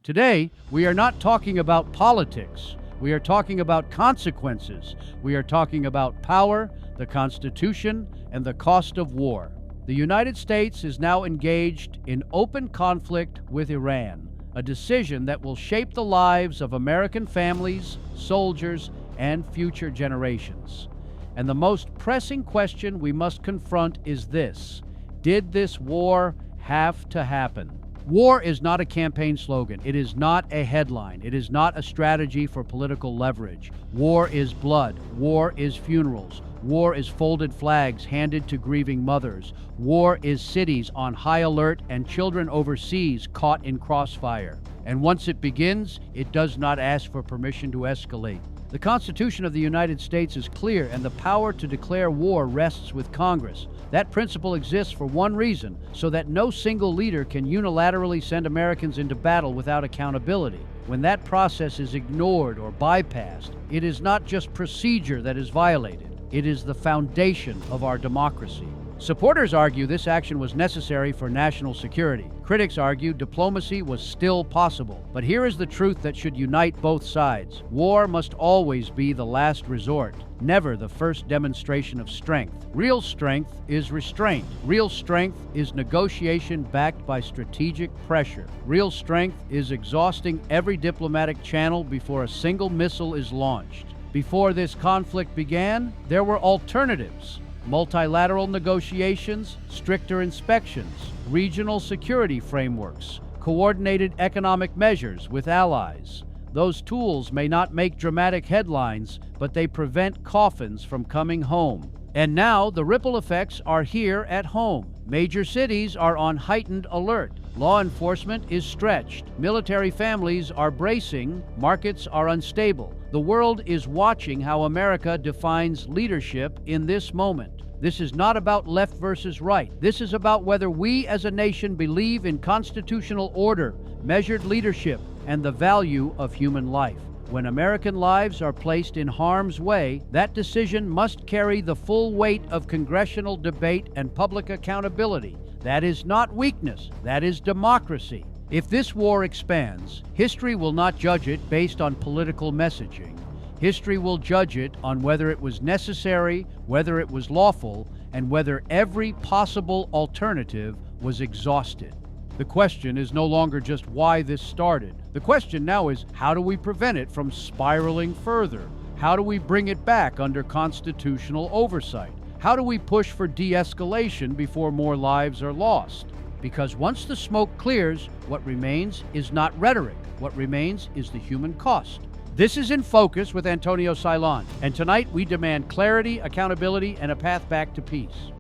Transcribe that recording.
Today, we are not talking about politics. We are talking about consequences. We are talking about power, the Constitution, and the cost of war. The United States is now engaged in open conflict with Iran, a decision that will shape the lives of American families, soldiers, and future generations. And the most pressing question we must confront is this: did this war have to happen? War is not a campaign slogan. It is not a headline. It is not a strategy for political leverage. War is blood. War is funerals. War is folded flags handed to grieving mothers. War is cities on high alert and children overseas caught in crossfire. And once it begins, it does not ask for permission to escalate. The Constitution of the United States is clear, and the power to declare war rests with Congress. That principle exists for one reason: so that no single leader can unilaterally send Americans into battle without accountability. When that process is ignored or bypassed, it is not just procedure that is violated, it is the foundation of our democracy. Supporters argue this action was necessary for national security. Critics argue diplomacy was still possible. But here is the truth that should unite both sides. War must always be the last resort, never the first demonstration of strength. Real strength is restraint. Real strength is negotiation backed by strategic pressure. Real strength is exhausting every diplomatic channel before a single missile is launched. Before this conflict began, there were alternatives: multilateral negotiations, stricter inspections, regional security frameworks, coordinated economic measures with allies. Those tools may not make dramatic headlines, but they prevent coffins from coming home. And now the ripple effects are here at home. Major cities are on heightened alert. Law enforcement is stretched. Military families are bracing. Markets are unstable. The world is watching how America defines leadership in this moment. This is not about left versus right. This is about whether we as a nation believe in constitutional order, measured leadership, and the value of human life. When American lives are placed in harm's way, that decision must carry the full weight of congressional debate and public accountability. That is not weakness. That is democracy. If this war expands, history will not judge it based on political messaging. History will judge it on whether it was necessary, whether it was lawful, and whether every possible alternative was exhausted. The question is no longer just why this started. The question now is, how do we prevent it from spiraling further? How do we bring it back under constitutional oversight? How do we push for de-escalation before more lives are lost? Because once the smoke clears, what remains is not rhetoric. What remains is the human cost. This is In Focus with Antonio Saillant, and tonight we demand clarity, accountability, and a path back to peace.